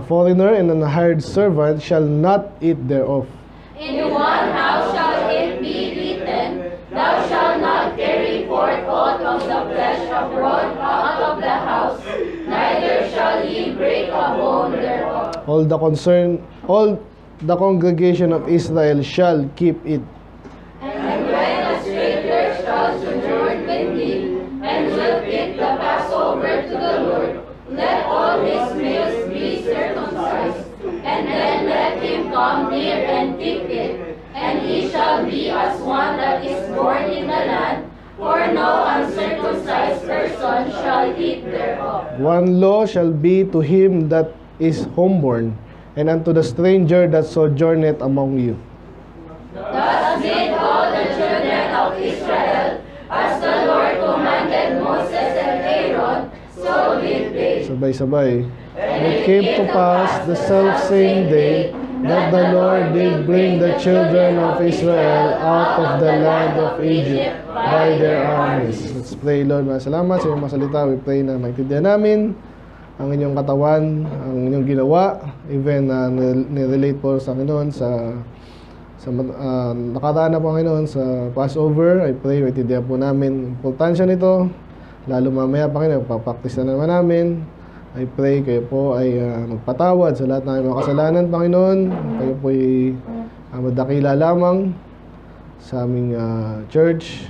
foreigner and an hired servant shall not eat thereof. In one house shall it be eaten. Thou shalt not carry forth aught of the flesh abroad out of the house, neither shall ye break a bone thereof. All the congregation of Israel shall keep it. And when a stranger shall sojourn with thee, and will keep the Passover to the Lord, let all his males be circumcised, and then let him come near and keep it. And he shall be as one that is born in the land, for no uncircumcised person shall eat thereof. One law shall be to him that is homeborn, and unto the stranger that sojourneth among you. Thus did all the children of Israel, as the Lord commanded Moses and Aaron, so did they. Sabay-sabay. And it came to pass the selfsame day that the Lord did bring the children of Israel out of the land of Egypt by their armies. Let's pray, Lord. Salamat sa iyong mga salita. We pray na maintindihan namin ang inyong katawan, ang inyong ginawa, even nirelate po sa Panginoon sa nakaraan na Panginoon sa Passover. I pray maintindihan po namin importansya nito, lalo mamaya Panginoon, papractice na naman namin. I pray kayo po ay magpatawad sa lahat ng mga kasalanan, Panginoon. Kayo po ay madakila lamang sa aming church,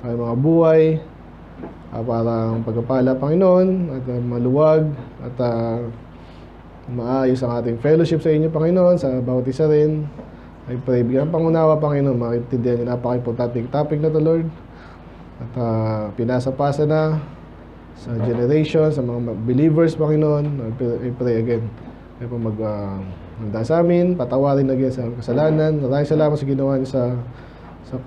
sa aming mga buhay, para pagpapala, Panginoon, at maluwag at maayos ang ating fellowship sa inyo, Panginoon, sa bawat isa rin. I pray, bigyan pangunawa, Panginoon, maintindihan yung napaka-importanting topic na to, Lord. At pinasa-pasa na sa generation, sa mga believers, Panginoon. I pray again. Kaya po magda sa amin, patawarin again sa kasalanan. Maraming salamat sa ginawa niyo sa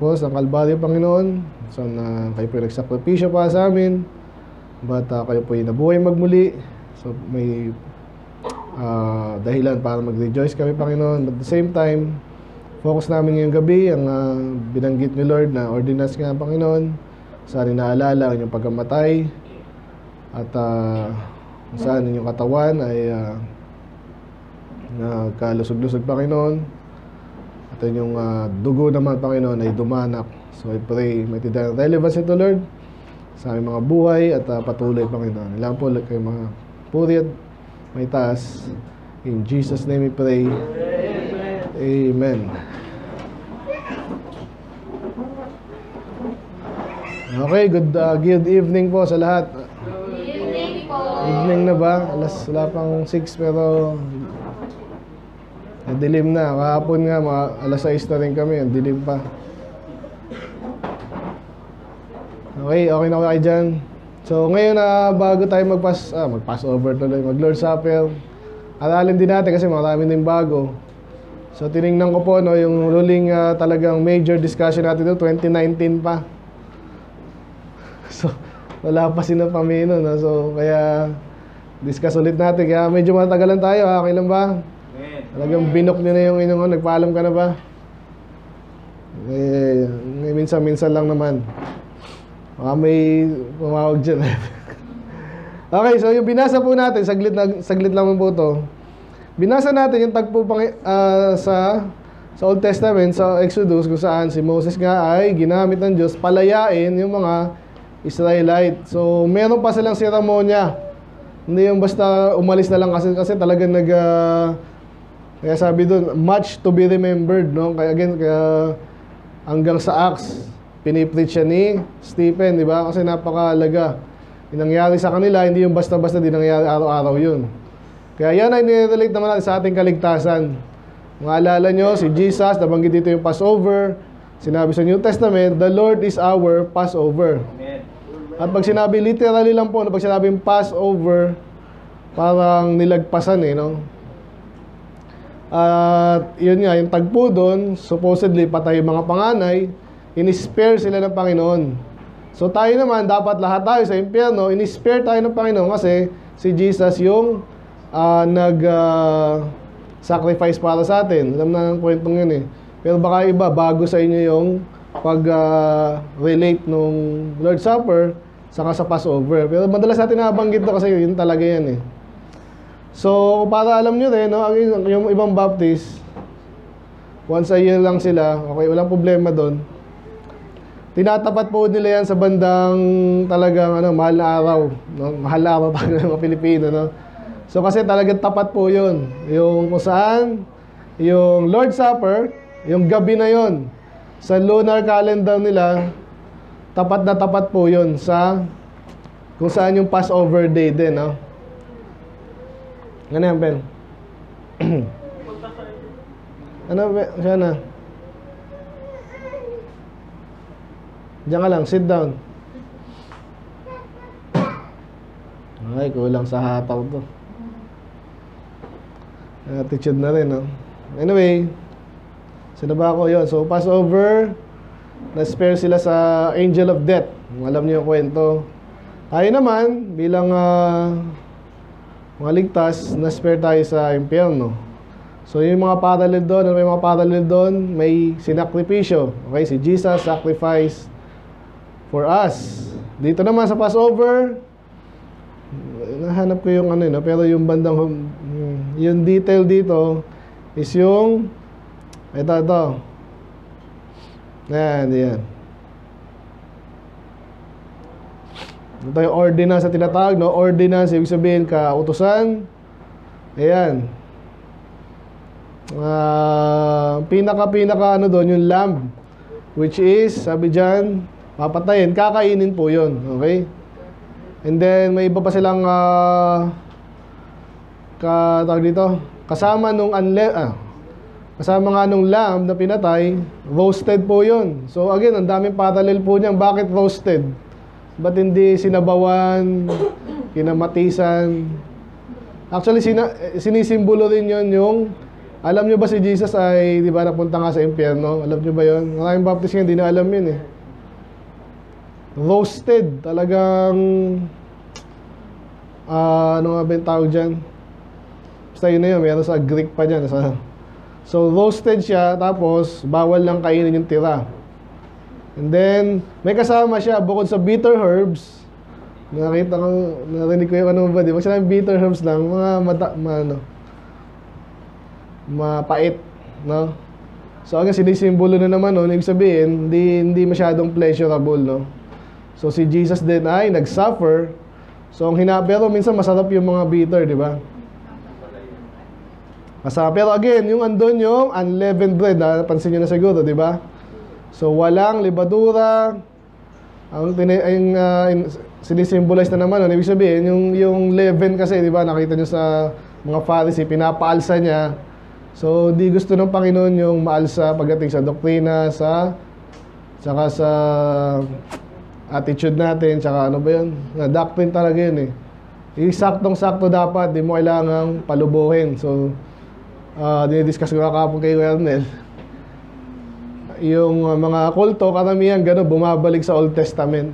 cross ng Kalbaryo, Panginoon. So, kayo po nagsakripisyo para sa amin. But kayo po nabuhay magmuli. So, may dahilan para mag-rejoice kami, Panginoon. But at the same time, focus namin ngayong gabi ang binanggit ni Lord na ordinance nga, Panginoon. Saan inaalala ang inyong pagkamatay. At saan inyong katawan ay nagkalusog-lusog, Panginoon. At inyong dugo naman, Panginoon, ay dumanak. So I pray maintindihan ang relevance ito, Lord, sa aming mga buhay at patuloy, Panginoon. Ilang po kayo mga puri at may taas. In Jesus' name we pray. Amen. Okay, good evening po sa lahat. Evening na ba? Wala pang 6 pero dilim na. Kahapon nga, mga alas 6 na rin kami. Ang dilim pa. Okay na kayo dyan. So ngayon bago tayo mag-pass over tuloy, mag-Lord's Supper, aralin din natin kasi marami din bago. So tinignan ko po yung ruling talagang major discussion natin 2019 pa. So wala pa sina Pamino, no? So kaya discuss ulit natin. Kaya medyo matagalan tayo, okay lang ba? Talagang binok nyo na yung inyong nagpaalam ka na ba? Minsan-minsan lang naman. Baka may pumawag dyan. Okay, so yung binasa po natin, saglit lang po to. Binasa natin yung tagpo sa Old Testament, sa Exodus, kung saan si Moses nga ay ginamit ng Diyos palayain yung mga Israelite. So meron pa silang seremonya. Hindi yung basta umalis na lang kasi talagang kaya sabi doon, much to be remembered, no? Kaya hanggang sa Acts, pinipreach siya ni Stephen, di ba? Kasi napakalaga. Yung nangyari sa kanila, hindi yung basta-basta din nangyari araw-araw yun. Kaya yan ay nirelate naman natin sa ating kaligtasan. Maalala nyo, si Jesus, nabanggit dito yung Passover. Sinabi sa New Testament, the Lord is our Passover. Amen. At pag sinabi, literally lang po, pag sinabi yung Passover, parang nilagpasan no? At yun nga, yung tagpo doon, supposedly patay yung mga panganay, in-spare sila ng Panginoon. So tayo naman, dapat lahat tayo sa impyerno, in-spare tayo ng Panginoon kasi si Jesus yung nag-sacrifice para sa atin. Alam na ang kwentong yun Pero baka iba, bago sa inyo yung pag-relate nung Lord's Supper saka sa Passover. Pero madalas natin nabanggit na kasi yun talaga yan So, para alam nyo rin, no, yung ibang Baptist, once a year lang sila, okay, walang problema doon. Tinatapat po nila yan sa bandang talagang mahal na araw, no? Mahal na araw talaga ng mga Pilipino, no? So kasi talagang tapat po yun. Yung kung saan, yung Lord's Supper, yung gabi na yon sa lunar calendar nila, tapat na tapat po yun sa kung saan yung Passover day din, no? Ano yan, Ben? Ano, siya na? Diyan ka lang, sit down. Ay, kulang sa hataw to. Attitude na rin, no? Anyway, sino ba ako yun? So, Passover, na-spare sila sa Angel of Death. Alam niyo yung kwento. Tayo naman, bilang mga ligtas, na-spare tayo sa impyerno. So, yung mga parallel doon, may mga parallel doon, may sinakripisyo. Okay, si Jesus sacrificed for us. Dito naman sa Passover, nahanap ko yung pero yung bandang, yung detail dito is yung, ito. Yan. Ito yung ordinance na tinatawag, no? Ordinance, ibig sabihin, kautusan. Ayan. Pinaka doon, yung lamb. Which is, sabi dyan, papatayin, kakainin po yun. Okay? And then, may iba pa silang tawag dito, kasama nga nung lamb na pinatay, roasted po yun. So again, ang daming parallel po niyan. Bakit roasted? Ba't hindi sinabawan, kinamatisan? Actually, sinisimbolo rin yun yung, alam nyo ba si Jesus ay, di ba, napunta nga sa impyerno? Alam nyo ba yun? Maraming Baptist nga, hindi na alam yun eh. Roasted, talagang, ano nga ba yung tawag dyan? Basta yun na yun, meron sa Greek pa dyan. So, roasted siya, tapos, bawal lang kainin yung tira. And then, may kasama siya, bukod sa bitter herbs, narinig ko yung di ba? Kasi bitter herbs lang, mga mapait, no? So, ang sinisimbolo na naman, no? Ibig sabihin, hindi masyadong pleasurable, no? So, si Jesus din ay nag-suffer. So, pero minsan masarap yung mga bitter, di ba? Masarap. Pero again, yung andun yung unleavened bread, napansin nyo na siguro, di ba? So, walang libadura. Ang sinisimbolize na naman, no? Ibig sabihin, yung leaven kasi, di ba? Nakita nyo sa mga Pharisee, pinapaalsa niya. So, di gusto ng Panginoon yung maalsa pagdating sa doktrina, saka sa attitude natin, saka ano ba yun? Doctrine talaga yun eh. Saktong-sakto dapat, di mo kailangang palubuhin. So, dinidiscuss ko kakapon kay Wernel. Yung mga kulto, karamihan gano'n, bumabalik sa Old Testament.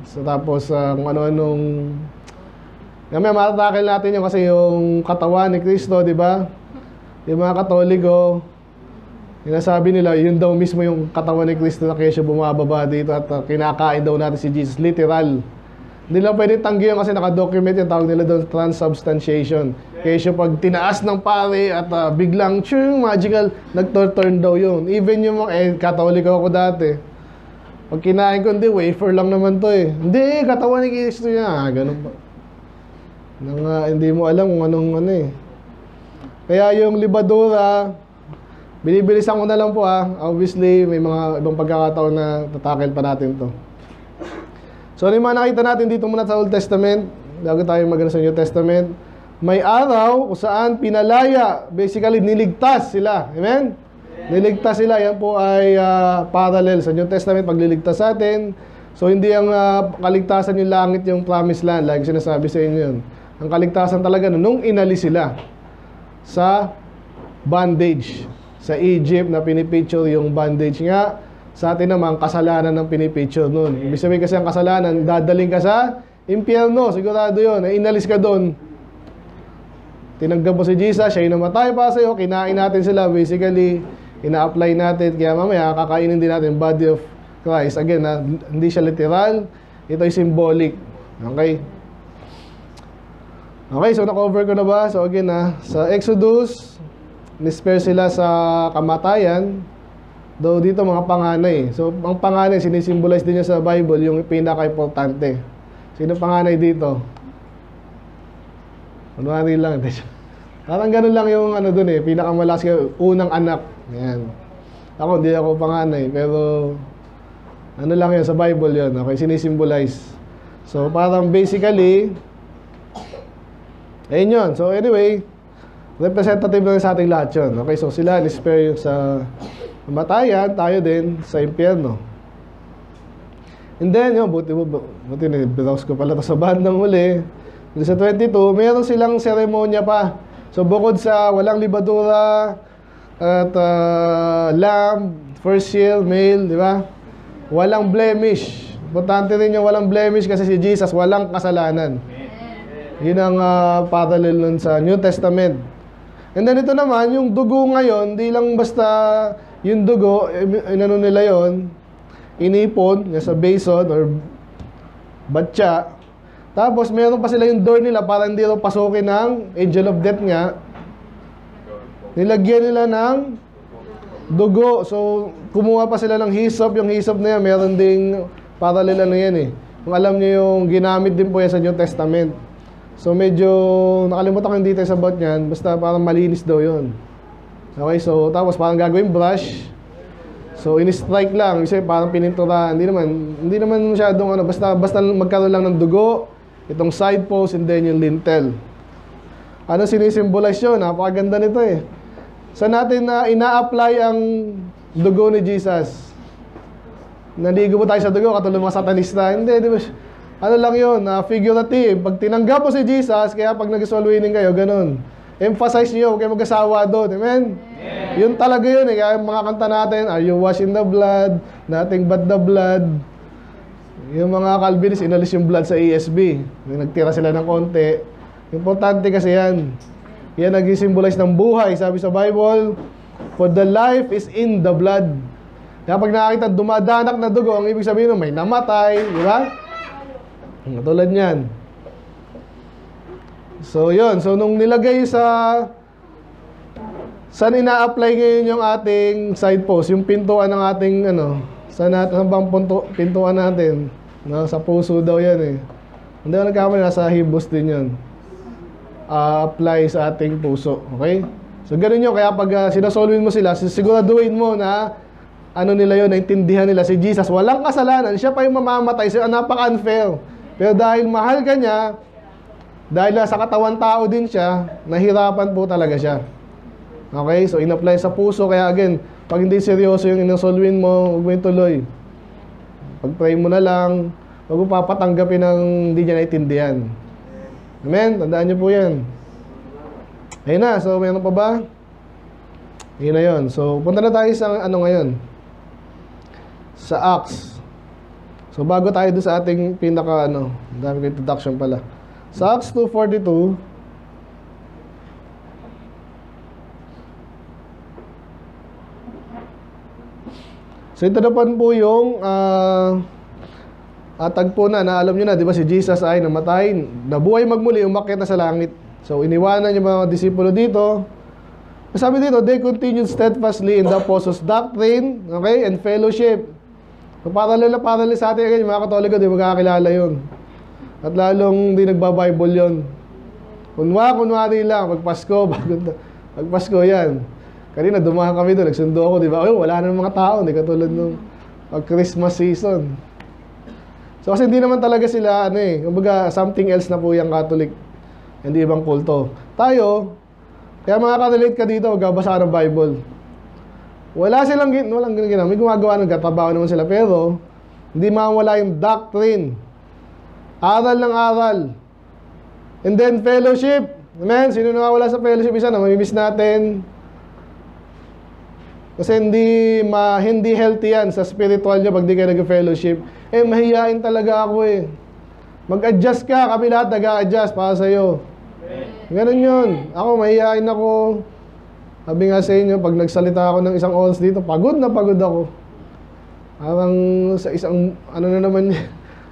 So, tapos, kung ano-anong... May matatakil natin yung kasi yung katawan ni Kristo, di ba? Yung mga Katoliko, sinasabi nila, yun daw mismo yung katawan ni Kristo na kesyo bumababa dito at kinakain daw natin si Jesus. Literal. Hindi lang pwede tanggi yun kasi nakadocument yung tawag nila doon, transubstantiation. Kesyo pag tinaas ng pare at biglang, magical, nag-turn daw yun. Even yung mga, Katoliko ako dati. Pag kinain ko, hindi, wafer lang naman to eh. Hindi, katawan ni Kristo niya. Ganun pa. Hindi mo alam kung anong eh. Kaya yung libadura, binibilisan ko na lang po Obviously, may mga ibang pagkakataon na tatakil pa natin to. So, yung mga nakita natin dito muna sa Old Testament, bago tayo magana sa New Testament, may araw kung saan pinalaya, basically niligtas sila. Amen? Niligtas sila. Yan po ay parallel sa New Testament, pagliligtas sa atin. So, hindi ang kaligtasan yung langit, yung promised land, like sinasabi sa inyo yun. Ang kaligtasan talaga nung inalis sila sa bondage sa Egypt na pinipicture yung bondage nga. Sa atin naman, kasalanan ng pinipicture nun. Ibig sabihin kasi ang kasalanan, dadaling ka sa impyerno. Sigurado yun. Inalis ka doon. Tinanggap mo si Jesus, siya yung namatay para sa'yo. Kinain natin sila. Basically, ina-apply natin. Kaya mamaya, kakainin din natin body of Christ. Again, hindi siya literal. Ito ay symbolic. Okay? Okay, so na-cover ko na ba? So again sa Exodus, ni-spare sila sa kamatayan. Though dito mga panganay. So ang panganay, sinisimbolize din niya sa Bible, yung pinaka-importante. Sino panganay dito? Kunwari lang. Parang ganun lang yung ano dun pinakamalakas kayo, unang anak. Yan. Ako, hindi ako panganay, pero ano lang yun, sa Bible yun. Okay, sinisimbolize. So parang basically, ayun yun. So anyway, representative lang sa ating lahat yun. Okay, so sila ni-spare yung sa kamatayan, tayo din sa impyerno. And then, yun, buti browse ko pala ito sa bandang huli. Sa 22, meron silang seremonya pa. So bukod sa walang libadura at lamb, first year, male, di ba? Walang blemish. Importante rin yung walang blemish kasi si Jesus walang kasalanan. Yun ang parallel nun sa New Testament. And then ito naman, yung dugo ngayon, di lang basta yung dugo, inano nila yun, inipon, sa basin or batya. Tapos meron pa sila yung door nila para hindi raw pasukin ng angel of death nga. Nilagyan nila ng dugo. So kumuha pa sila ng hyssop. Yung hyssop na yan, meron ding parallel ano yan Kung alam niyo yung ginamit din po yan sa New Testament. So medyo nakalimutan ko yung details about yan. Basta parang malinis daw yun. Okay, so tapos parang gagawin brush. So in-strike lang, kasi parang pinintura. Hindi naman masyadong basta magkaroon lang ng dugo, itong side post and then yung lintel. Ano sinisimbolize yun? Napakaganda nito Saan natin na ina-apply ang dugo ni Jesus? Naligo mo tayo sa dugo, katulad mga satanista. Hindi, di ba? Ano lang yun, figurative. Pag tinanggap mo si Jesus, kaya pag nag-soul winning kayo, ganun. Emphasize nyo, huwag kayo mag-asawa doon. Amen? Yeah. Yun talaga yun Kaya mga kanta natin, are you washed in the blood? Nothing but the blood. Yung mga Calvinist, inalis yung blood sa ESB. Nagtira sila ng konti. Importante kasi yan. Yan nag-symbolize ng buhay. Sabi sa Bible, for the life is in the blood. Kaya pag nakakita dumadanak na dugo, ang ibig sabihin may namatay. Di ba? Tulad yan. So yun. So nung nilagay saan ina-apply ngayon yung ating side post? Yung pintuan ng ating saan bang pintuan natin? Sa puso daw yan Hindi ko nagkamali, nasa hibos din yun. Apply sa ating puso. Okay? So ganun yun. Kaya pag sinasolvin mo sila, siguraduhin mo na nila yun, naintindihan nila si Jesus. Walang kasalanan. Siya pa yung mamamatay. So napaka-unfair. Pero dahil mahal ka niya, dahil sa katawan tao din siya, nahirapan po talaga siya. Okay? So in-apply sa puso. Kaya again, pag hindi seryoso yung inasolvin mo, huwag mo yung tuloy. Pag-pray mo na lang, huwag mo papatanggapin ng hindi niya naintindihan. Amen? Tandaan niyo po yan. Ayun na. So, mayroon pa ba? Ayun na yun. So, punta na tayo sa ngayon. Sa Acts. So, bago tayo doon sa ating pinaka, dami ko introduction pala. Sa Acts 2:42, so, ito na po yung tagpo na alam nyo na, di ba si Jesus ay namatay, nabuhay magmuli, umakyat na sa langit. So, iniwanan yung mga disipulo dito. Sabi dito, they continued steadfastly in the apostles' doctrine, okay, and fellowship. So, parallel sa atin, yung mga Katoliko, di magkakilala yun. At lalong di nagba-Bible yun. Kunwari lang, pag-Pasko yan. Kanina, dumahan kami doon, nagsundo ako, di ba? Wala na mga tao, di katulad nung Christmas season. So, kasi hindi naman talaga sila, kumbaga, something else na po yung Catholic, hindi ibang kulto. Tayo, kaya makaka-relate ka dito, magbabasa ka ng Bible. Walang ginagawa, may gumagawa ng trabaho naman sila, pero hindi mawala yung doctrine. Aral ng aral. And then, fellowship. Amen? Sino nawawala sa fellowship? Isa na, mamimiss natin. Kasi hindi healthy yan sa spiritual nyo pag di kayo nag-fellowship. Mahihain talaga ako Mag-adjust ka, kami lahat nag-a-adjust para sa'yo. Ganun yun. Ako, mahihain ako. Sabi nga sa inyo, pag nagsalita ako ng isang oras dito, pagod na pagod ako. Parang sa isang,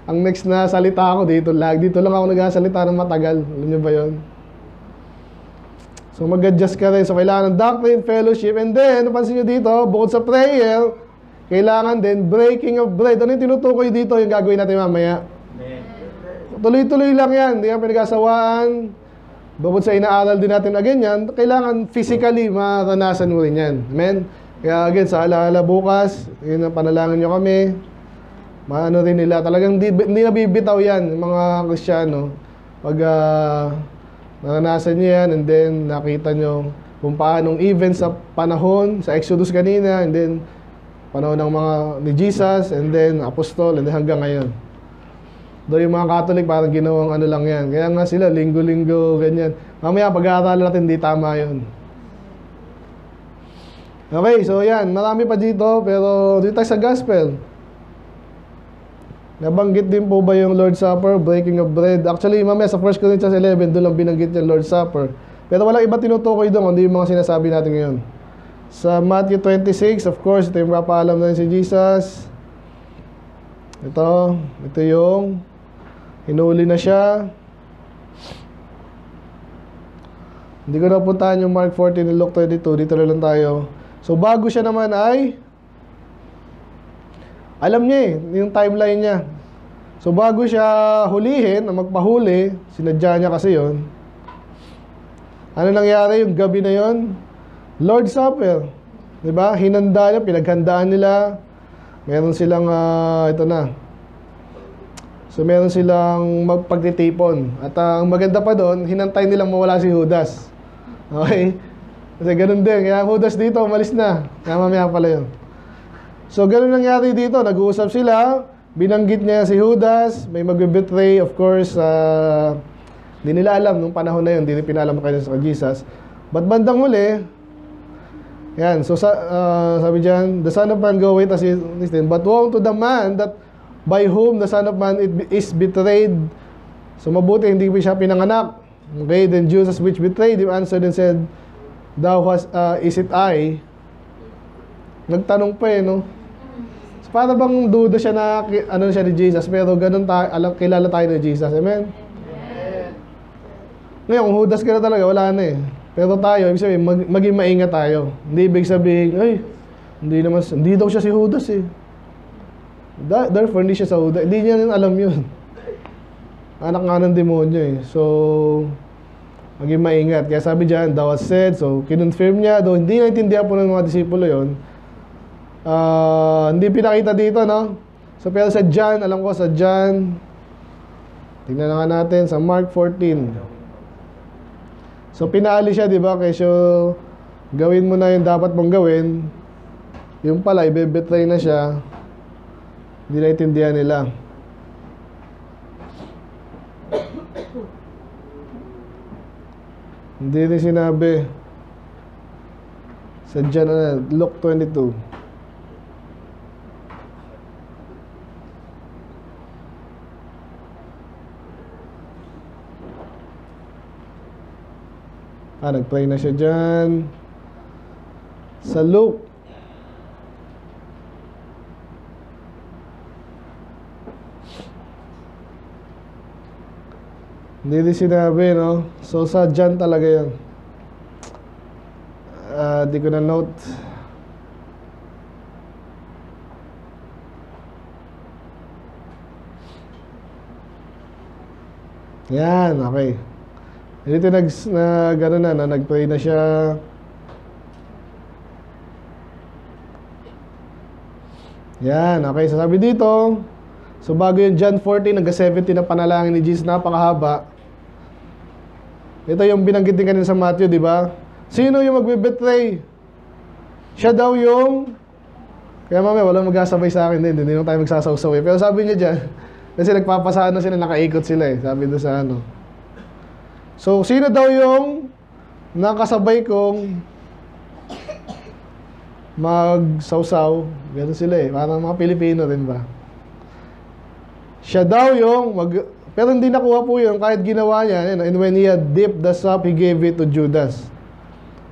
ang next na salita ko dito lang ako nagsasalita ng matagal. Alam niyo ba yon? So mag-adjust ka rin. So kailangan ng doctrine, fellowship, and then, napansin nyo dito, bukod sa prayer, kailangan din breaking of bread. Ano yung tinutukoy dito? Yung gagawin natin mamaya. Tuloy-tuloy lang yan. Hindi yan pinag-asawaan. Bukod sa inaaral din natin again yan, kailangan physically maranasan mo rin yan. Amen? Kaya again, sa alaala bukas, yun ang panalangin nyo kami. Maano rin nila. Talagang hindi nabibitaw yan, yung mga Kristiyano. Pag naranasan nyo yan, and then nakita nyo kung paanong events sa panahon, sa Exodus kanina, and then panahon ng mga ni Jesus, and then Apostol, and then hanggang ngayon. Doon yung mga Catholic, parang ginawang ano lang yan. Kaya nga sila, linggo-linggo, ganyan. Mamaya, pag-aaralan natin, di tama yun. Okay, so yan. Marami pa dito, pero dito tayo sa Gospel. Nabanggit din po ba yung Lord's Supper, breaking of bread? Actually, mamaya sa 1 Corinthians 11, doon lang binanggit yung Lord's Supper. Pero walang iba tinutukoy doon, kundi yung mga sinasabi natin ngayon. Sa Matthew 26, of course, ito yung papaalam na rin si Jesus. Ito yung hinuli na siya. Hindi ko na puntahan yung Mark 14 and Luke 22. Dito na lang tayo. So, bago siya naman ay alam niya yung timeline niya. So, bago siya hulihin, na magpahuli, sinadya niya kasi yon. Ano nangyari yung gabi na yon? Lord's Supper. Diba? Hinanda niya, pinaghandaan nila. Meron silang, ito na. So, meron silang magpagtitipon. At ang maganda pa doon, hinantay nilang mawala si Judas. Okay? Kasi ganun din. Kaya Judas dito, umalis na. Kaya mamaya pala yun. So, ganun nangyari dito. Nag-uusap sila. Binanggit niya si Judas. May mag-betray, of course. Hindi nila alam nung panahon na yun. Hindi nila pinalam kayo sa Jesus. But bandang huli, yan. So, sabi dyan, the Son of Man go wait as he is then. But woe to the man that by whom the Son of Man is betrayed. So mabuti hindi pa siya pinanganak. Okay, then Judas which betrayed him answered and said, Thou hast, is it I? Nagtanong pa no? So para bang duda siya na ano siya ni Jesus, pero ganun kilala tayo ni Jesus. Amen? Ngayon, kung Judas ka na talaga, wala na Pero tayo, ibig sabihin, maging maingat tayo. Hindi ibig sabihin, hindi daw siya si Judas Therefore, hindi siya sa Judas. Hindi niya alam yun. Anak nga ng demonyo So, maging maingat. Kaya sabi dyan, thou hast said. So, kinonfirm niya. Though hindi naintindihan po ng mga disipulo yun. Hindi pinakita dito, no? So, pero sa John, alam ko sa John, tingnan na nga natin, sa Mark 14. So, pinali siya, di ba? Kaya gawin mo na yung dapat mong gawin. Yung pala, ibebetray na siya. Hindi naintindihan nila. Hindi rin sinabi. Sa John, Luke 22. Nag-pray na siya dyan. Sa Luke. Hindi rin sinabi, no? So, sa John talaga yun. Di ko na note. Yan, okay. Dito nag-pray na siya. Yan, okay. So, sabi dito, so bago yung John 14, nag-17 na panalangin ni Jesus, napakahaba. Ito yung binanggit din kanina sa Matthew, di ba? Sino yung magbe-betray? Siya daw yung... Kaya mamaya, walang mag-asabay sa akin din. Hindi naman tayo magsasawsaw Pero sabi niya dyan, kasi nagpapasahan na sila, nakaikot sila Sabi doon sa ano. So, sino daw yung nakasabay kong magsawsaw? Ganun sila Parang mga Pilipino rin ba? Siya daw yung pero hindi nakuha po yun kahit ginawa niya. And when he had dipped the cup, he gave it to Judas.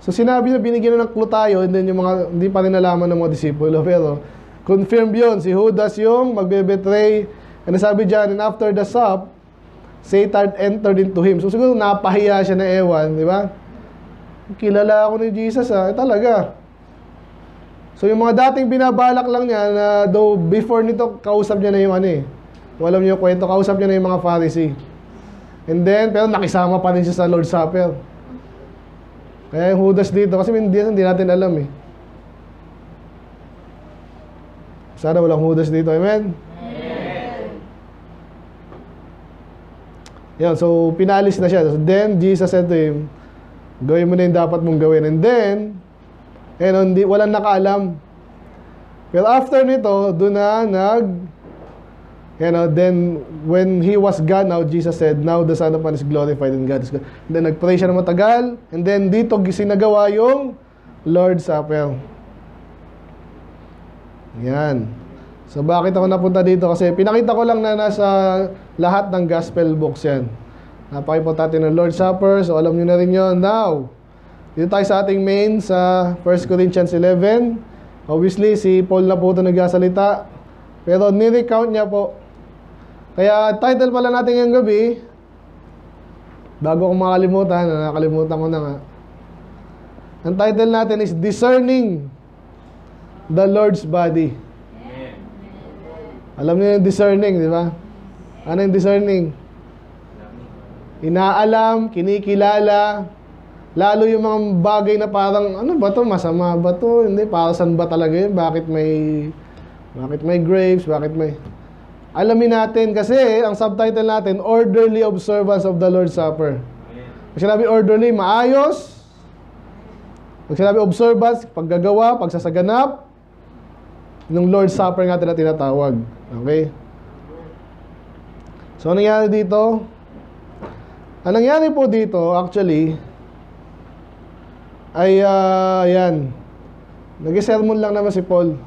So sinabi na binigyan na ng clue tayo, and then yung mga hindi pa rin nalaman ng mga disipulo. Pero confirm yun, si Judas yung magbe-betray Ano sabi dyan? And after the sup, Satan entered into him. So siguro napahiya siya na ewan, di ba? Kilala ako ni Jesus talaga. So yung mga dating binabalak lang niya na though before nito, kausap niya na yung alam niyo yung kwento, kausap niya na yung mga Pharisee. And then, pero nakisama pa rin siya sa Lord's Supper. Kaya yung Judas dito, kasi hindi natin alam eh. Sana walang Judas dito, amen? Yan, so pinalis na siya. So, then, Jesus said to him, gawin mo na yung dapat mong gawin. And then, walang nakaalam. Pero after nito, doon na then when he was gone, now Jesus said, now the Son of Man is glorified in God is good. Then nagpray siya na matagal, and then dito sinagawa yung Lord's Supper. Yan. So bakit ako napunta dito? Kasi pinakita ko lang na nasa lahat ng gospel books yan. Napaka-importante ng Lord's Supper, so alam nyo na rin yun. Now, dito tayo sa ating main sa 1 Corinthians 11. Obviously, si Paul na po ito nagsasalita. Pero ni-recount niya po. Kaya title pala natin ngayong gabi, bago ko makalimutan, nakalimutan ko na nga. Ang title natin is Discerning the Lord's Body. Alam niyo yung discerning, di ba? Ano yung discerning? Inaalam, kinikilala, lalo yung mga bagay na parang, ano ba to? Masama ba to? Hindi, para saan ba talaga yun? Bakit may grapes? Bakit may... Alamin natin kasi ang subtitle natin, Orderly Observance of the Lord's Supper. Pag sinabi orderly, maayos. Pag sinabi observance, paggagawa, pagsasaganap ng Lord's Supper natin na tinatawag. Okay? So, anong nangyari dito? Ang nangyari po dito, actually, ay, yan. Nag-sermon lang naman si Paul.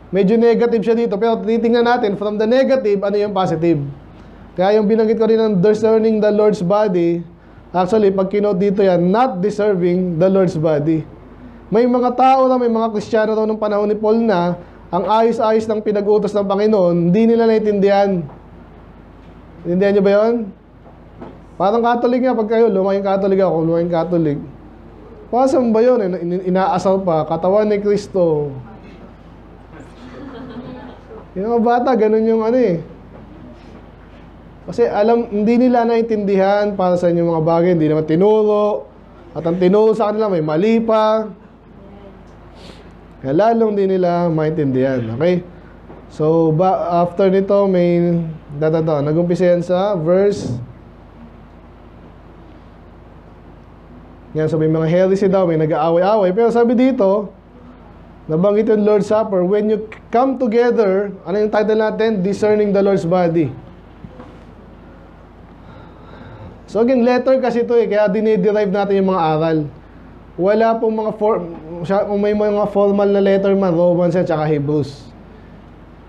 Medyo negative siya dito, pero titingnan natin from the negative, ano yung positive. Kaya yung binanggit ko rin ng discerning the Lord's body, actually, pag kinote dito yan, not deserving the Lord's body. May mga tao na, may mga Kristiyano na nung panahon ni Paul na, ang ayos-ayos ng pinag-utos ng Panginoon, hindi nila naintindihan. Naintindihan nyo ba yun? Parang Catholic nga, pag kayo, lumaking Catholic ako, lumaking Catholic. Pasang ba yun? Inaasal pa, katawan ni Kristo. Yung mga bata, ganun yung Kasi hindi nila naintindihan para sa inyong mga bagay, hindi naman tinuro. At ang tinuro sa kanila, may mali pa. Kaya lalong hindi nila maintindihan. Okay? So, after nito, may nag-umpisa yan sa verse. Yan, so may mga heresy daw, may nag-aaway-aaway. Pero sabi dito, nabanggit yung Lord's Supper, when you come together, ano yung title natin? Discerning the Lord's Body. So again, letter kasi ito kaya diniderive natin yung mga aral. Wala pong mga kung may mga formal na letter man, Romans at saka Hebrews.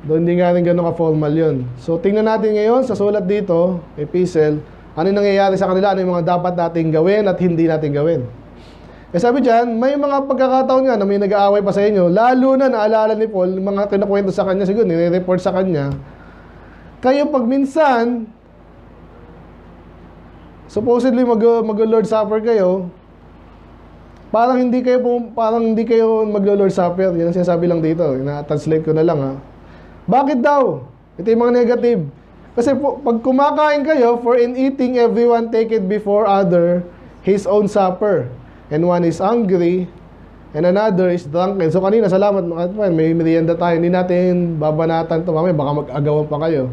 Doon hindi nga rin ganun ka-formal yun. So tingnan natin ngayon sa sulat dito, epistle, ano yung nangyayari sa kanila, ano yung mga dapat natin gawin at hindi natin gawin. Eh sabi dyan, may mga pagkakataon nga na may nag-aaway pa sa inyo, lalo na naalala ni Paul, mga kinukwento sa kanya, siguro nire-report sa kanya, kayo pag minsan, supposedly mag-Lord Supper kayo, parang hindi kayo mag-Lord Supper. Yan ang sinasabi lang dito, na-translate ko na lang ha. Bakit daw? Ito yung mga negative. Kasi pag kumakain kayo, for in eating everyone take it before other his own supper. And one is hungry, and another is drunken. So kanina, salamat, may merienda tayo. Hindi natin babanatan ito. Mamaya baka mag-agawan pa kayo.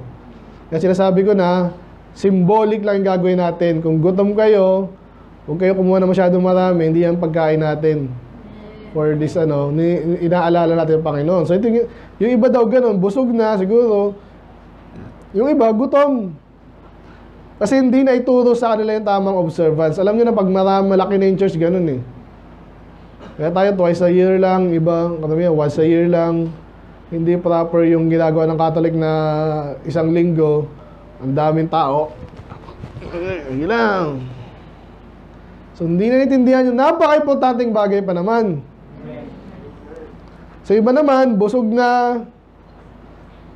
Kaya sinasabi ko na, symbolic lang yung gagawin natin. Kung gutom kayo, kung kayo kumuha na masyadong marami, hindi yan pagkain natin. For this, inaalala natin yung Panginoon. So ito, yung iba daw ganun, busog na siguro. Yung iba, gutom. Kasi hindi na ituro sa kanila yung tamang observance. Alam nyo na pag malaki na yung church, ganun eh. Kaya tayo twice a year lang, iba, once a year lang. Hindi proper yung ginagawa ng Catholic na isang linggo. Ang daming tao. Hindi lang. So hindi na naintindihan yung napaka-importanting bagay pa naman. So iba naman, busog na.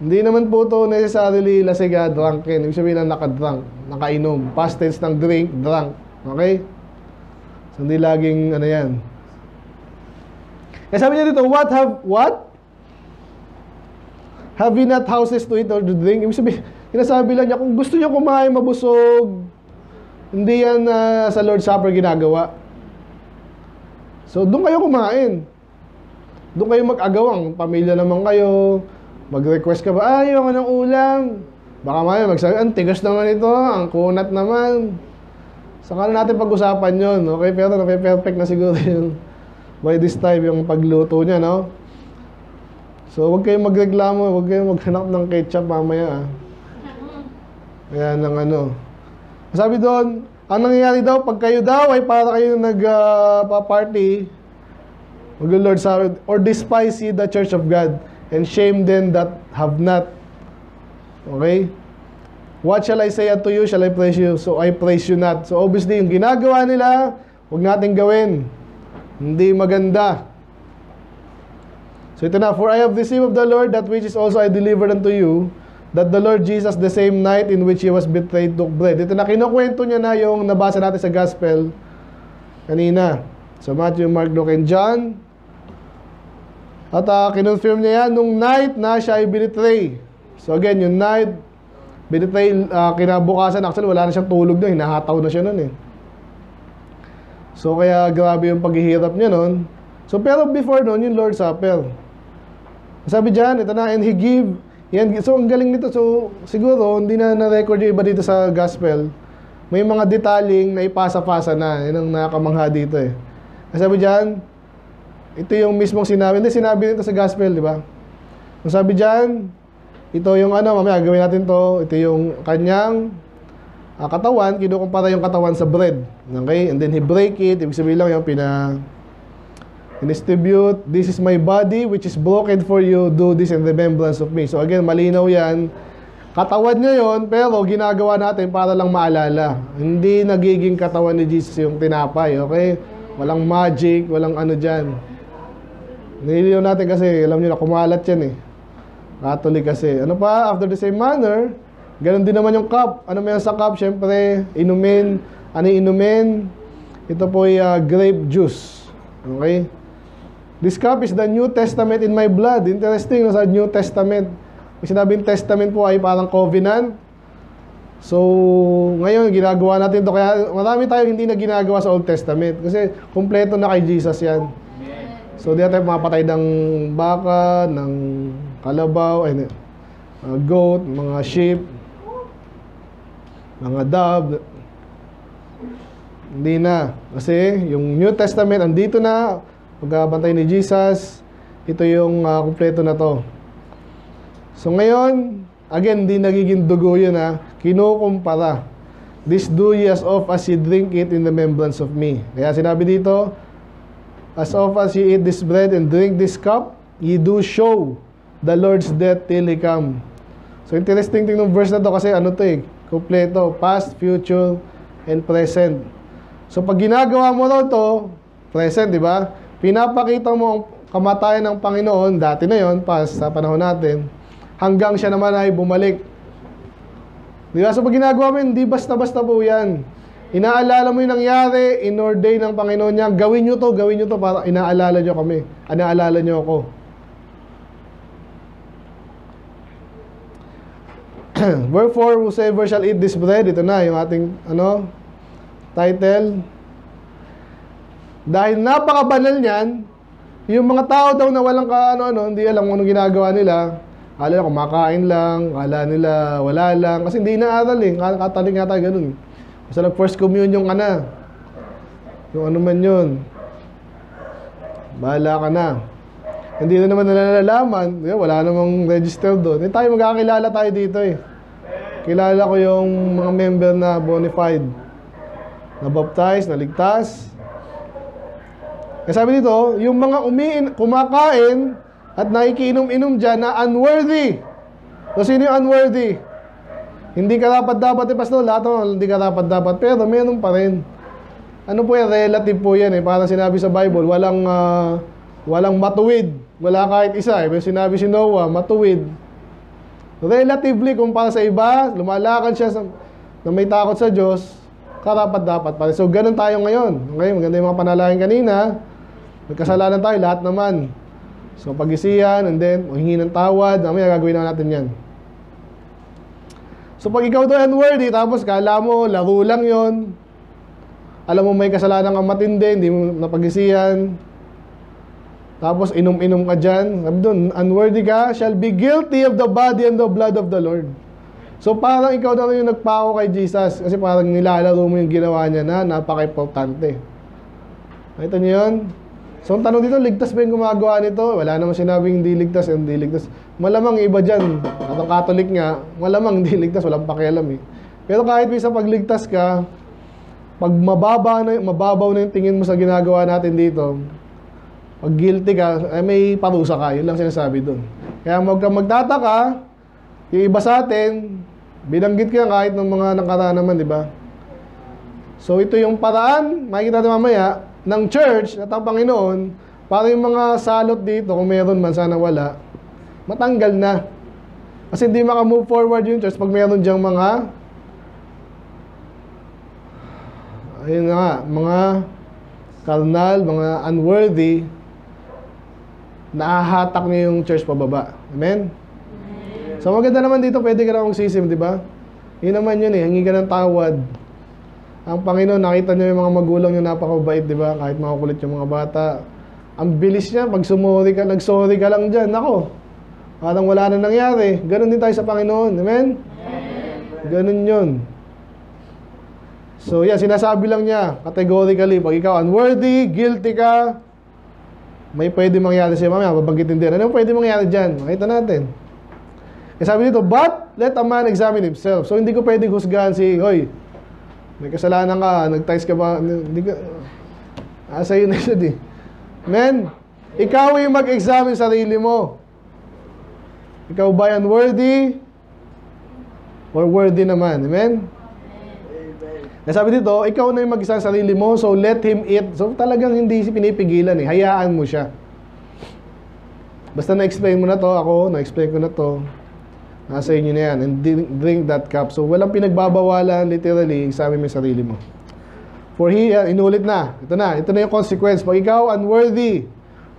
Hindi naman po ito necessarily lasing, drunken. Ibig sabihin na nakadrunk, nakainom. Past tense ng drink, drunk. Okay? So, hindi laging ano yan. Sabi niya dito, what? Have you not houses to eat or to drink? Ibig sabihin, sinasabi lang niya, kung gusto niyo kumain, mabusog, hindi yan sa Lord's Supper ginagawa. So, doon kayo kumain. Doon kayo mag-agawang. Pamilya naman kayo. Mag-request ka ba, ayoko ng ulam. Baka maya magsabi, ang tigas naman ito, ang kunat naman. Saka na natin pag-usapan yun, okay? Pero perfect na siguro yung by this time yung pagluto niya, no? So, huwag kayong magreklamo, huwag kayong maghanap ng ketchup mamaya, Kaya ng ano. Sabi doon, ang nangyayari daw, pag kayo daw ay para kayo nag-party, mag-Lord Supper, or despise ye the church of God, and shame them that have not. Okay? What shall I say unto you? Shall I praise you? So I praise you not. So obviously, yung ginagawa nila, huwag natin gawin. Hindi maganda. So ito na, for I have received of the Lord that which is also I delivered unto you, that the Lord Jesus, the same night in which He was betrayed, took bread. Ito na, kinukwento niya na yung nabasa natin sa Gospel kanina. So Matthew, Mark, Luke, and John. At kinonfirm niya yan nung night na siya ay binitray. So again, yung night, binitray, kinabukasan, actually wala na siyang tulog doon, hinahataw na siya noon So kaya grabe yung paghihirap niya noon. So pero before noon, yung Lord's Supper. Sabi dyan, ito na, and He give, yan, so ang galing nito, so siguro, hindi na na-record yung iba dito sa Gospel. May mga detaling na ipasa-pasa na, yun ang nakakamangha dito Sabi dyan, ito yung mismong sinabi. Hindi, sinabi nito sa Gospel, di ba? Ang sabi dyan, ito yung mamaya gawin natin to. Ito yung kanyang katawan. Kinukumpara yung katawan sa bread. Okay? And then He break it. Ibig sabihin lang yung distribute. This is my body which is broken for you. Do this in remembrance of me. So again, malinaw yan. Katawan niya yon, pero ginagawa natin para lang maalala. Hindi nagiging katawan ni Jesus yung tinapay. Okay? Walang magic, walang ano dyan. Nililiw natin kasi, alam nyo na, kumalat yan Catholic kasi. Ano pa? After the same manner, ganun din naman yung cup. Ano meron sa cup? Siyempre, inumin. Ano inumin? Ito po ay grape juice. Okay? This cup is the New Testament in my blood. Interesting, sa New Testament. Yung sinabing testament po ay parang covenant. So, ngayon, ginagawa natin to. Kaya marami tayong hindi na ginagawa sa Old Testament. Kasi kumpleto na kay Jesus yan. So, di tayo mapatay ng baka, ng kalabaw, goat, mga sheep, mga dove. Hindi na. Kasi yung New Testament, andito na, pagbantay ni Jesus, ito yung kumpleto na to. So, ngayon, again, di nagiging dugo yun kinukumpara. This do ye as oft as ye drink it in remembrance of me. Kaya sinabi dito, as oft as ye eat this bread and drink this cup, ye do show the Lord's death till He come. So interesting thing ng verse na to kasi kumpleto, past, future, and present. So pag ginagawa mo raw to, present, di ba? Pinapakita mo ang kamatayan ng Panginoon, dati na yon, past, sa panahon natin, hanggang siya naman ay bumalik. Di ba? So pag ginagawa mo, hindi basta-basta po yan. Inaalala mo yung nangyari, in-ordain ng Panginoon niya, gawin nyo to para inaalala nyo kami. Inaalala nyo ako. Wherefore, whosoever shall eat this bread, ito na yung ating title. Dahil napakabanal niyan, yung mga tao daw na walang hindi alam kung anong ginagawa nila, akala nila kumakain lang, akala nila wala lang, kasi hindi inaaral Kataling nga tayo ganun. Basta first communion ka na. Yung ano man yun. Bahala ka na. Hindi na naman nalalaman. Wala namang register doon. Tayo magkakilala tayo dito Kilala ko yung mga member na bonafide. Na-baptize, naligtas. Kaya sabi dito, yung mga kumakain at nakikiinom-inom dyan na unworthy. So sino yung unworthy? Hindi karapat-dapat pastor, lahat ng hindi karapat-dapat, pero meron pa rin. Ano po yan? Relative po yan Parang sinabi sa Bible, walang matuwid. Wala kahit isa Pero sinabi si Noah, matuwid. Relatively, kumpara sa iba, lumalakad siya na may takot sa Diyos, karapat-dapat pa rin. So, ganun tayo ngayon. Okay, maganda yung mga panalangin kanina. Nagkasalanan tayo, lahat naman. So, pag-isiyan, and then, hingi ng tawad, mamaya gagawin na natin yan. So, pag ikaw doon unworthy, tapos kala mo, laro lang yon, alam mo may kasalanan kang matindi, hindi mo napag-isiyan, tapos inom-inom ka dyan, sabi doon, unworthy ka, shall be guilty of the body and the blood of the Lord. So, parang ikaw na yung nagpako kay Jesus, kasi parang nilalaro mo yung ginawa niya na napaka-importante. Nakita niyo yun? So, ang tanong dito, ligtas ba yung gumagawa nito? Wala naman sinabing hindi ligtas, hindi ligtas. Malamang iba dyan, at ang Catholic nga, malamang hindi ligtas, walang pakialam eh. Pero kahit minsan pagligtas ka, pag mababaw na yung tingin mo sa ginagawa natin dito, pag guilty ka, ay may parusa ka, yun lang sinasabi doon. Kaya huwag kang magtataka, yung iba sa atin, binanggit ka kahit ng mga nakaraan naman, di ba? So, ito yung paraan, makikita natin mamaya, ng church at ang Panginoon para yung mga salot dito, kung meron man, sana wala, matanggal na. Kasi hindi maka-move forward yung church pag meron dyang mga ayun nga, mga carnal, mga unworthy, nahahatak niya yung church pababa. Amen? So maganda naman dito, pwede ka na magsisim, di ba? Yun naman yun eh, hingi ka ng tawad. Ang Panginoon, nakita niyo yung mga magulang niyo napakabait, di ba? Kahit makukulit yung mga bata. Ang bilis niya, pag sumori ka, nagsorry ka lang dyan, nako, parang wala na nangyari. Ganon din tayo sa Panginoon. Amen? Ganon yun. So yan, sinasabi lang niya, categorically, pag ikaw unworthy, guilty ka, may pwede mangyari siya. Mamaya, babanggitin din. Ano pwede mangyari dyan? Makita natin. E sabi dito, but let a man examine himself. So hindi ko pwede husgahan si, hoy, may kasalanan ka, nag-ties ka ba? Hindi ka, sa'yo na siya, Amen? Ikaw yung mag-examine sarili mo. Ikaw ba unworthy? Or worthy naman? Amen? Amen. Sabi dito, ikaw na yung mag-examine sarili mo, so let him eat. So talagang hindi pinipigilan eh. Hayaan mo siya. Basta na-explain mo na to, ako, na-explain ko na to. Nasa inyo na yan. And drink that cup. So, walang pinagbabawalan, literally, examine mo yung sarili mo. For inulit na. Ito na yung consequence. Pag ikaw unworthy,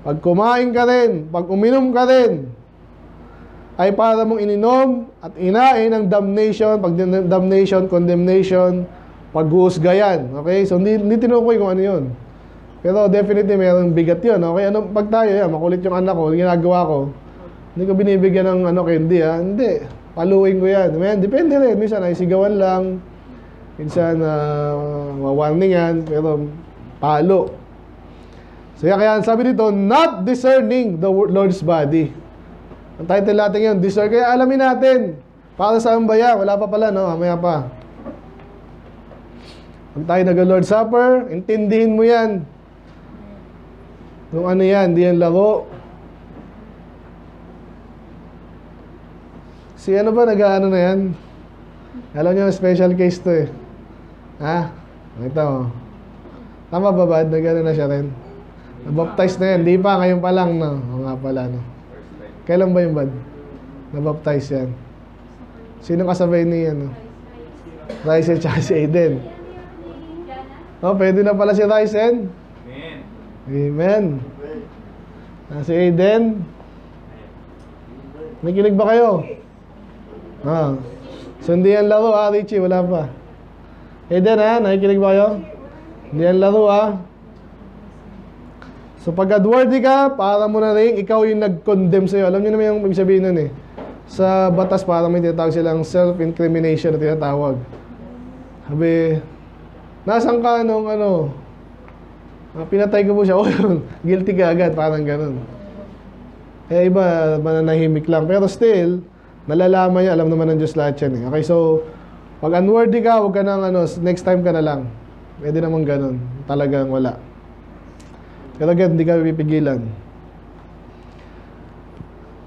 pag kumain ka rin, pag uminom ka rin, ay para mong ininom at inain ang damnation, pag damnation, condemnation, pag-uusga yan. Okay? So, hindi tinukoy kung ano yun. Pero definitely, mayroong bigat yun. Okay? Ano, pag tayo, makulit yung anak ko, ginagawa ko, hindi ko binibigyan ng candy Hindi. Paluin ko yan. Amen? Depende rin. Minsan ay sigawan lang. Minsan warningan. Pero palo. So kaya sabi dito, not discerning the Lord's body. Ang title natin yun, discern. Kaya alamin natin. Para saan ba yan? Wala pa pala, no? Mamaya pa. Kung tayo nag-Lord's Supper, intindihin mo yan. Kung ano yan, di yan laro. Si ano ba nag-ano na yan? Alam niyo, special case to eh. Ha? Nakita mo. Tama ba ba? Nag-ano na siya rin? Nabaptize na yan. Di pa, ngayon pa lang, no? O nga pala, no? Kailan ba yung bad? Nabaptize yan. Sino kasabay ni, ano? Ryzen tsaka si Aiden. Oh, pwede na pala si Ryzen. Amen. Si Aiden. May kinig ba kayo? So hindi yan laro Richie, wala pa. Eden nakikinig ba kayo? Hindi yan laro So pag unworthy ka, para mo na rin, ikaw yung nag-condemn sa'yo. Alam niyo naman yung ibig sabihin nun eh. Sa batas parang may tinatawag silang self-incrimination na tinatawag. Sabi, nasan ka nung pinatay ko po siya, guilty ka agad, parang ganun. Iba, mananahimik lang. Pero still, nalalaman niya, alam naman ng Diyos lahat yan eh. Okay, so, pag unworthy ka, huwag ka nang next time ka na lang. Pwede naman ganun. Talagang wala. Pero again, hindi ka pipigilan.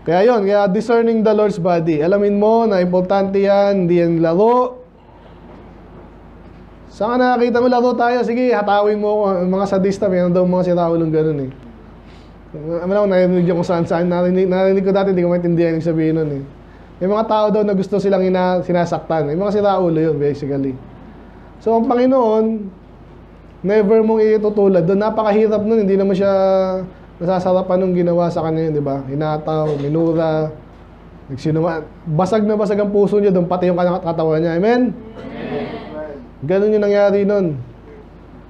Kaya yun, kaya discerning the Lord's body. Alamin mo na importante yan, hindi yan laro. Saan ka nakakita mo laro tayo? Sige, hatawin mo mga sadista. Mayroon daw mga siraulong ganun eh. Narinig ko kung saan-saan. Narinig ko dati, hindi ko maintindihan yung sabihin nun eh. May mga tao daw na gusto silang sinasaktan. May mga siraulo yun, basically. So, ang Panginoon, never mong itutulad doon. Napakahirap nun. Hindi naman siya nasasarapan nung ginawa sa kanya yun, di ba? Hinataw, minura, basag na basag ang puso niya doon, pati yung katawan niya. Amen? Ganun yung nangyari nun.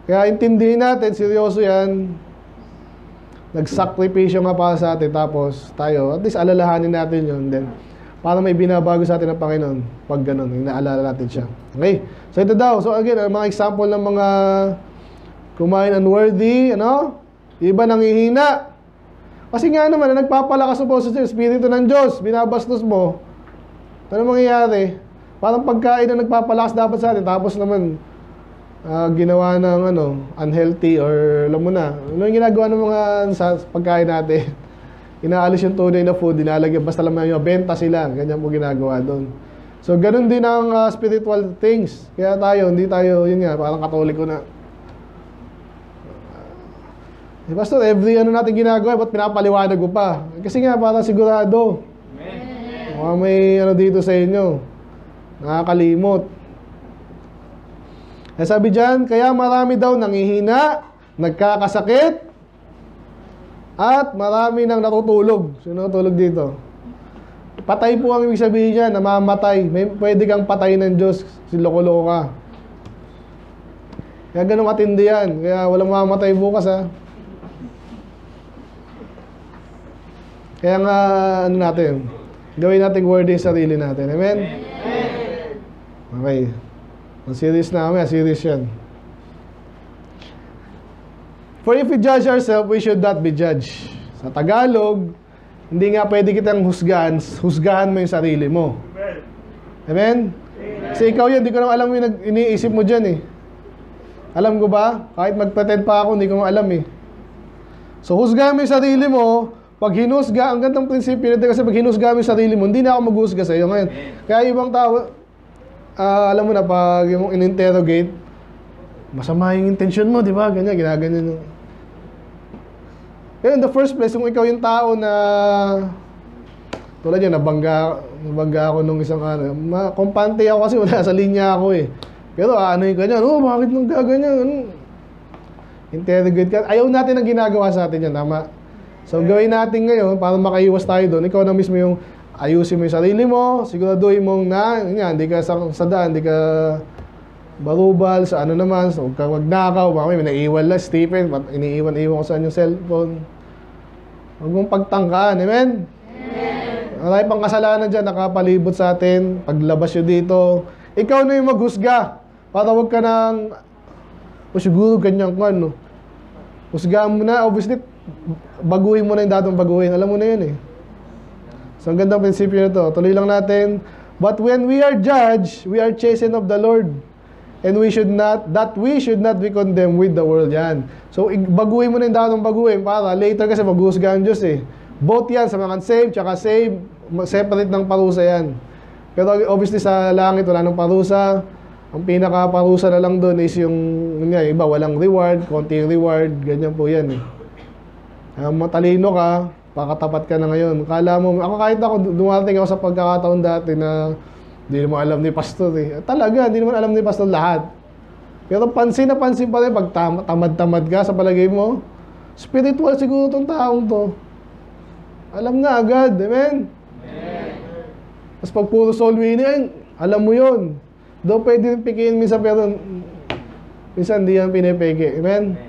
Kaya intindihin natin, seryoso yan. Nagsakripisyo nga para sa atin, tapos tayo, at least alalahanin natin yun. Then, para may binabago sa atin ng Panginoon, pag ganun, inaalala natin siya. Okay? So ito daw. So again, mga example ng mga kumain unworthy, ano? Iba nangihina. Kasi nga naman, nagpapalakas mo po sa Espiritu ng Diyos, binabastos mo. Ano mangyayari? Parang pagkain na nagpapalakas dapat sa atin, tapos naman, ginawa ng unhealthy or alam mo na. Ano yung ginagawa ng mga sa pagkain natin? Inaalis yung tunay na food, dinalagyan, basta lang yung benta sila. Ganyan po ginagawa doon. So, ganun din ang spiritual things. Kaya tayo, hindi tayo, yun nga, parang katoliko na. Pastor, every natin ginagawa, ba't pinapaliwanag ko pa? Kasi nga, parang sigurado. Amen. May dito sa inyo. Nakakalimot. Sabi dyan, kaya marami daw nangihina, nagkakasakit, at marami nang natutulog. Sino natutulog dito? Patay po ang ibig sabihin niya, namamatay. Pwede kang patay ng Diyos, si loko-loko ka. Kaya ganun katindi yan. Kaya walang mamamatay bukas, ha. Kaya nga, natin, gawin natin worthy yung sarili natin. Amen? Okay. Ang serious na kami, serious yan. For if we judge ourselves, we should not be judged. Sa Tagalog, hindi nga pwede kitang husgahan mo yung sarili mo. Amen? Kasi ikaw yan, hindi ko naman alam yung iniisip mo dyan eh. Alam ko ba? Kahit mag-pretend pa ako, hindi ko naman alam eh. So, husgahan mo yung sarili mo. Pag hinusga, ang gandang prinsipyo natin kasi pag hinusga mo yung sarili mo, hindi na ako mag-husga sa'yo ngayon. Kaya ibang tao, alam mo na, pag yung in-interrogate, masama yung intention mo, di ba? Ganyan, ginaganyan. Kaya in the first place, kung ikaw yung tao na tulad yan, nabangga ako nung isang kumpante ako kasi wala sa linya ako eh. Pero ano yung ganyan, bakit nang gaganyan? Interrogate ka. Ayaw natin ang ginagawa sa atin yan, tama? So gawin natin ngayon, para makaiwas tayo doon, ikaw na mismo yung ayusin mo yung sarili mo, siguraduhin mong hindi ka sa daan, hindi ka barubal, sa naman, so huwag kang magnakaw, may naiiwan lang, Stephen, iniiwan ko saan yung cellphone. Huwag mong pagtangkaan, amen? Marami pang kasalanan dyan, nakapalibot sa atin, paglabas nyo dito, ikaw na yung maghusga, para huwag ka nang, siguro ganyan ka, husgahan mo na, obviously, baguhin mo na yung datong baguhin, alam mo na yun eh. So, ang gandang prinsipyo na to, tuloy lang natin, but when we are judged, we are chastened of the Lord. And we should not be condemned with the world. Yan. So, baguhin mo na yung dapat baguhin para later kasi maghuhusga ang Diyos eh. Both yan, sa mga saved, tsaka saved, separate ng parusa yan. Pero obviously sa langit, wala nang parusa. Ang pinaka-parusa na lang doon is yung iba, walang reward, konting reward, ganyan po yan eh. Matalino ka, pakatapat ka na ngayon. Kala mo, kahit ako, dumating ako sa pagkakataon dati na hindi naman alam ni pastor eh. Talaga, hindi naman alam ni pastor lahat. Pero pansin na pansin pa rin pag tamad-tamad ka sa palagay mo. Spiritual siguro itong taong to. Alam na agad, amen? Tapos pag puro soul winning, alam mo yun. Doon pwede pikiin minsan, pero minsan hindi yan pinipiki, amen?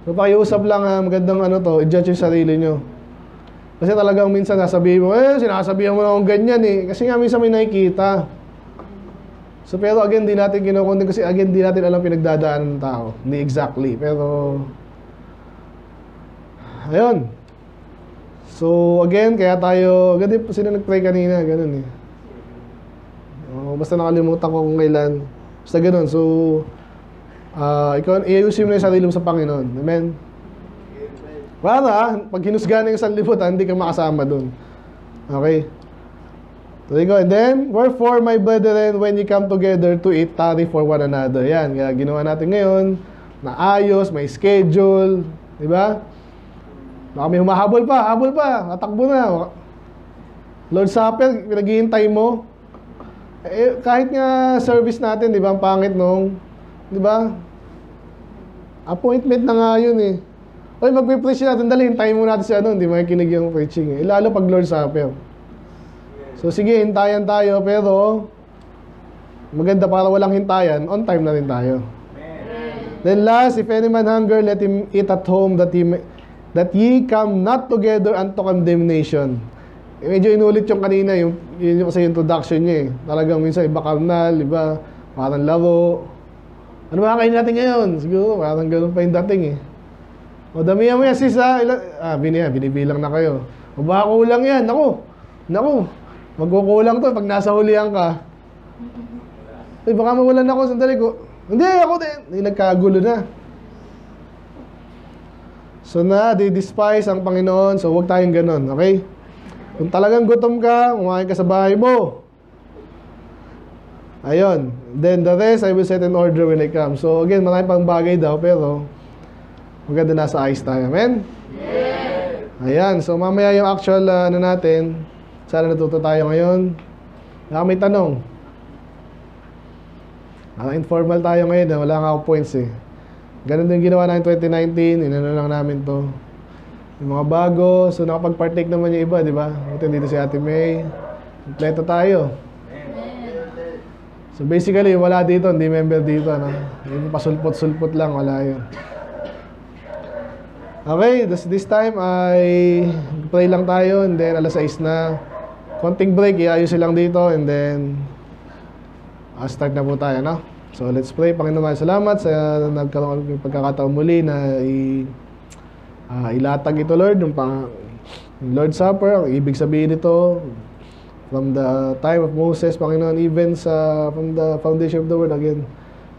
So pakiusap lang, magandang i-judge yung sarili nyo. Kasi talagang minsan nasabihin mo, sinasabihan mo na akong ganyan eh. Kasi nga minsan may nakikita. So pero again, di natin kinukundi kasi again, di natin alam pinagdadaanan ng tao. Hindi exactly, pero ayun. So again, kaya tayo, agad din sino nag-pray kanina, ganun eh. Basta nakalimutan ko kung kailan. Basta ganun, so ikaw, iayusin mo na yung sarili mo sa Panginoon. Amen? Para, pag hinusga na yung sanlibutan, hindi ka makasama dun. Okay? So you go. And then, wherefore, my brethren, when you come together to eat, tarry for one another. Yan, kaya ginawa natin ngayon, na ayos, may schedule, di ba? Baka may humahabol pa, tatakbo na. Lord's Supper, pinaghihintay mo. Eh, kahit nga service natin, di ba, ang pangit nung, di ba? Appointment na nga yun eh. Oy, magpe-preach natin, dali, hintayin mo natin si ano, hindi makikinig yung preaching eh. Lalo pag Lord's Supper. So sige, hintayan tayo, pero maganda para walang hintayan, on time na rin tayo. Then last, if any man hunger, let him eat at home, that ye come not together unto condemnation. Medyo inulit yung kanina, yun yung kasi introduction niya eh. Talagang minsan iba karnal, iba parang laro. Ano ba kainin natin ngayon? Siguro parang gano'n pa yung dating eh. O damihan mo yan sis ha. Binibilang na kayo. O baka kulang yan. Naku. Magkukulang to pag nasa hulihan ka. Ay baka mawalan ako. Sandali ko. Hindi ako din. Hindi nagkagulo na. So they despise ang Panginoon. So huwag tayong gano'n. Okay? Kung talagang gutom ka, kumain ka sa bahay mo. Ayun. Then the rest, I will set in order when I come. So again, marami pang bagay daw, pero maganda nasa ayos tayo. Amen? Yeah. Ayan. So mamaya yung actual natin. Sana natuto tayo ngayon. May tanong. Informal tayo ngayon. Wala nga ako points eh. Ganun din ginawa natin 2019. Inano lang namin to. Yung mga bago, so nakapag-partake naman yung iba, di ba? Ito dito si Ate May. Kompleto tayo. So basically, wala dito, hindi member dito, no? Yung pasulpot-sulpot lang, wala yun. Okay, this time ay pray lang tayo, and then alas 6 na. Konting break, iayusin lang dito, and then start na po tayo, no? So let's pray. Panginoon, salamat sa nagkaroon ng pagkakataon muli na ilatag ito, Lord, yung Lord's Supper. Ang ibig sabihin nito, from the time of Moses, Panginoon, even from the foundation of the world, again,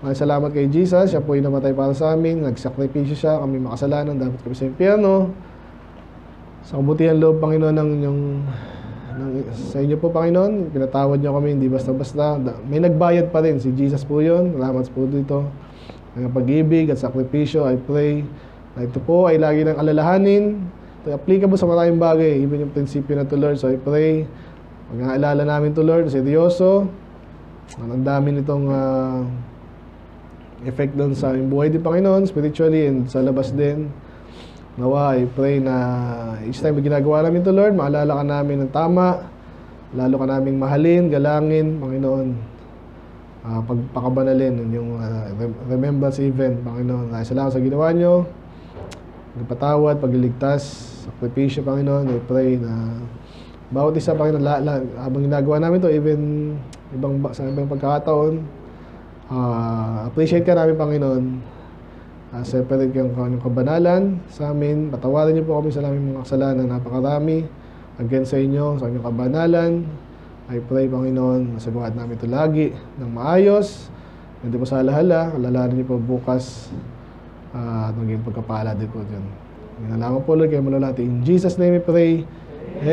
salamat kay Jesus. Siya po yung namatay para sa amin. Nagsakripisyo siya. Kami makasalanan. Dapat kami sa impyerno. Sa kabutihan loob, Panginoon, sa inyo po, Panginoon, pinatawad niyo kami, hindi basta-basta. May nagbayad pa rin. Si Jesus po yun. Salamat po dito. Ang pag-ibig at sakripisyo, I pray. Ito po ay lagi ng alalahanin. Ito applicable sa maraming bagay. Even yung prinsipyo na to, Lord. So I pray, pag-aalala namin to, Lord, seryoso. Ang dami nitong effect doon sa aming buhay din, Panginoon, spiritually and sa labas din. Nawa, I pray na each time na ginagawa namin to, Lord, maalala ka namin ng tama. Lalo ka naming mahalin, galangin, Panginoon. Pagpakabanalin yung remembrance event, Panginoon. Salamat sa ginawa nyo. Pagpatawad, pagliligtas, sakripisyo, Panginoon. I pray na bawat isa, Panginoon, habang ginagawa namin to, even sa ibang pagkakataon, appreciate ka namin, Panginoon. Separate yung kabanalan sa amin. Patawarin niyo po kami sa aming mga kasalanan, napakarami against sa inyo, sa aming kabanalan. I pray, Panginoon, masagawa namin ito lagi ng maayos. Hindi po sa alahala, alalahanin niyo po bukas at maging pagkapala din po dyan. Nalaman po, Lord, kayo malalati. In Jesus' name we pray. Amen.